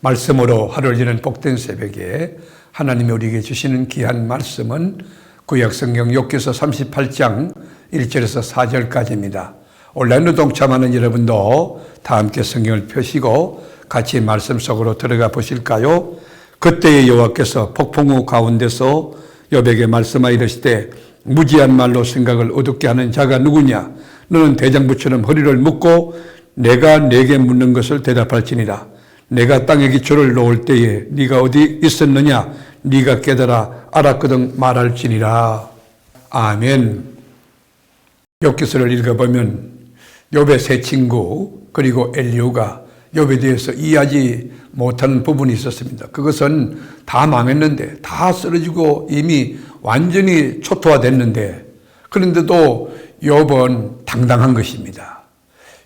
말씀으로 하루를 여는 복된 새벽에 하나님이 우리에게 주시는 귀한 말씀은 구약성경 욥기서 38장 1절에서 4절까지입니다. 온라인으로 동참하는 여러분도 다 함께 성경을 펴시고 같이 말씀 속으로 들어가 보실까요? 그때의 여호와께서 폭풍우 가운데서 욥에게 말씀하여 이르시되 무지한 말로 생각을 어둡게 하는 자가 누구냐? 너는 대장부처럼 허리를 묶고 내가 네게 묻는 것을 대답할지니라. 내가 땅에 기초를 놓을 때에 네가 어디 있었느냐? 네가 깨달아 알았거든 말할지니라. 아멘. 욥기서를 읽어보면 욥의 세 친구 그리고 엘리후가 욥에 대해서 이해하지 못하는 부분이 있었습니다. 그것은 다 망했는데, 다 쓰러지고 이미 완전히 초토화됐는데, 그런데도 욥은 당당한 것입니다.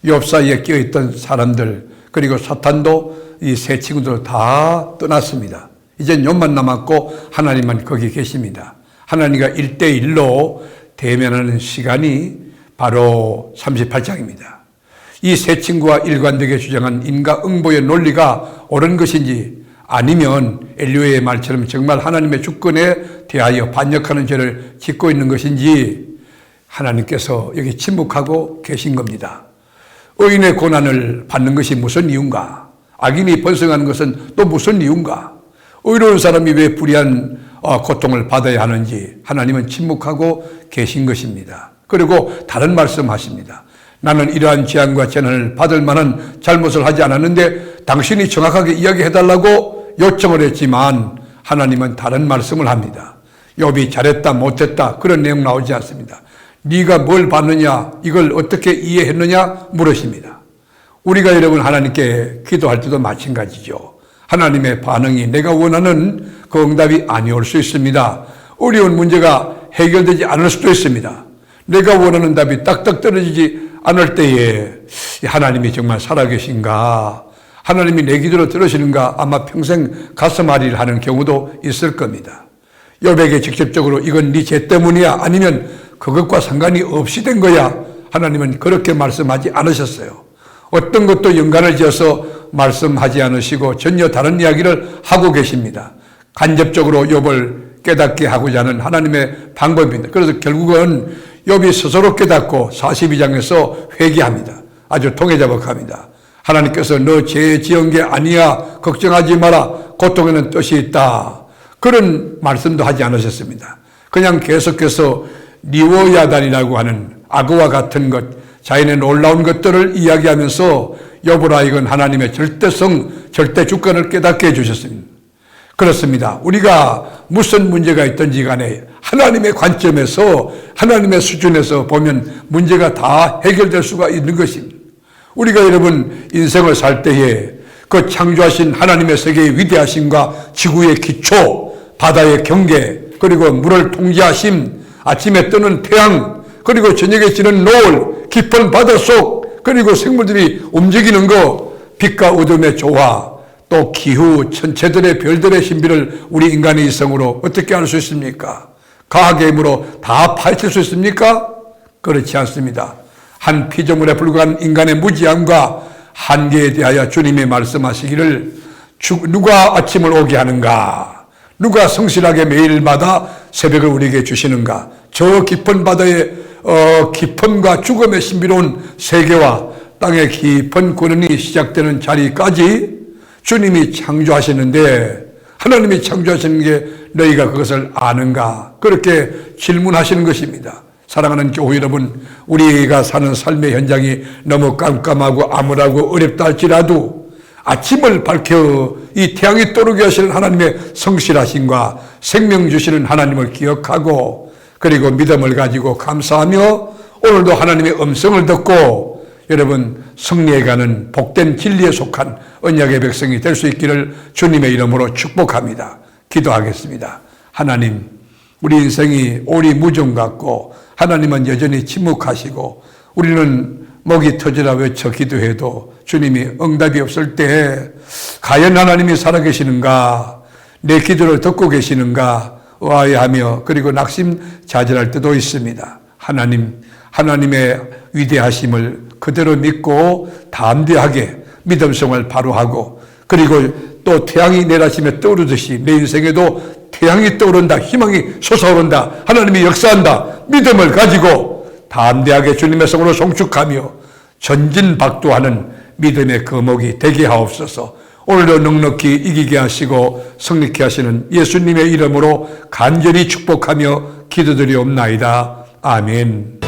욥 사이에 껴있던 사람들 그리고 사탄도 이 세 친구들 다 떠났습니다. 이젠 욥만 남았고 하나님만 거기 계십니다. 하나님과 1대1로 대면하는 시간이 바로 38장입니다. 이 세 친구와 일관되게 주장한 인과응보의 논리가 옳은 것인지, 아니면 엘리후의 말처럼 정말 하나님의 주권에 대하여 반역하는 죄를 짓고 있는 것인지 하나님께서 여기 침묵하고 계신 겁니다. 의인의 고난을 받는 것이 무슨 이유인가? 악인이 번성하는 것은 또 무슨 이유인가? 의로운 사람이 왜 불의한 고통을 받아야 하는지 하나님은 침묵하고 계신 것입니다. 그리고 다른 말씀하십니다. 나는 이러한 재앙과 재난을 받을 만한 잘못을 하지 않았는데 당신이 정확하게 이야기해달라고 요청을 했지만 하나님은 다른 말씀을 합니다. 욥이 잘했다 못했다 그런 내용 나오지 않습니다. 네가 뭘 봤느냐, 이걸 어떻게 이해했느냐 물으십니다. 우리가 여러분 하나님께 기도할 때도 마찬가지죠. 하나님의 반응이 내가 원하는 그 응답이 아니올 수 있습니다. 어려운 문제가 해결되지 않을 수도 있습니다. 내가 원하는 답이 딱딱 떨어지지 않을 때에 하나님이 정말 살아계신가, 하나님이 내 기도를 들으시는가, 아마 평생 가슴앓이를 하는 경우도 있을 겁니다. 욥에게 직접적으로 이건 네 죄 때문이야, 아니면 그것과 상관이 없이 된 거야, 하나님은 그렇게 말씀하지 않으셨어요. 어떤 것도 연관을 지어서 말씀하지 않으시고 전혀 다른 이야기를 하고 계십니다. 간접적으로 욥을 깨닫게 하고자 하는 하나님의 방법입니다. 그래서 결국은 욥이 스스로 깨닫고 42장에서 회개합니다. 아주 통해자복합니다. 하나님께서 너 죄 지은 게 아니야, 걱정하지 마라, 고통에는 뜻이 있다, 그런 말씀도 하지 않으셨습니다. 그냥 계속해서 리워야단이라고 하는 악어와 같은 것, 자연의 놀라운 것들을 이야기하면서 욥을 하여금 하나님의 절대성, 절대 주권을 깨닫게 해주셨습니다. 그렇습니다. 우리가 무슨 문제가 있든지 간에 하나님의 관점에서, 하나님의 수준에서 보면 문제가 다 해결될 수가 있는 것입니다. 우리가 여러분 인생을 살 때에 그 창조하신 하나님의 세계의 위대하심과 지구의 기초, 바다의 경계, 그리고 물을 통제하심, 아침에 뜨는 태양, 그리고 저녁에 지는 노을, 깊은 바닷속, 그리고 생물들이 움직이는 거, 빛과 어둠의 조화, 또 기후, 천체들의 별들의 신비를 우리 인간의 이성으로 어떻게 알 수 있습니까? 과학의 힘으로 다 파헤칠 수 있습니까? 그렇지 않습니다. 한 피조물에 불과한 인간의 무지함과 한계에 대하여 주님이 말씀하시기를 누가 아침을 오게 하는가? 누가 성실하게 매일마다 새벽을 우리에게 주시는가? 저 깊은 바다의 깊음과 죽음의 신비로운 세계와 땅의 깊은 구원이 시작되는 자리까지 주님이 창조하시는데, 하나님이 창조하시는 게 너희가 그것을 아는가? 그렇게 질문하시는 것입니다. 사랑하는 교회 여러분, 우리가 사는 삶의 현장이 너무 깜깜하고 암울하고 어렵다 할지라도 아침을 밝혀 이 태양이 떠오르게 하시는 하나님의 성실하심과 생명 주시는 하나님을 기억하고, 그리고 믿음을 가지고 감사하며 오늘도 하나님의 음성을 듣고 여러분 승리해가는 복된 진리에 속한 언약의 백성이 될 수 있기를 주님의 이름으로 축복합니다. 기도하겠습니다. 하나님, 우리 인생이 오리무중 같고 하나님은 여전히 침묵하시고 우리는 목이 터지라 외쳐 기도해도 주님이 응답이 없을 때 과연 하나님이 살아계시는가, 내 기도를 듣고 계시는가 의아해하며 그리고 낙심자절할 때도 있습니다. 하나님의 위대하심을 그대로 믿고 담대하게 믿음성을 바로 하고, 그리고 또 또 태양이 내일 아침에 떠오르듯이 내 인생에도 태양이 떠오른다, 희망이 솟아오른다, 하나님이 역사한다, 믿음을 가지고 담대하게 주님의 성으로 송축하며 전진박두하는 믿음의 거목이 되게 하옵소서. 오늘도 넉넉히 이기게 하시고 승리케 하시는 예수님의 이름으로 간절히 축복하며 기도드리옵나이다. 아멘.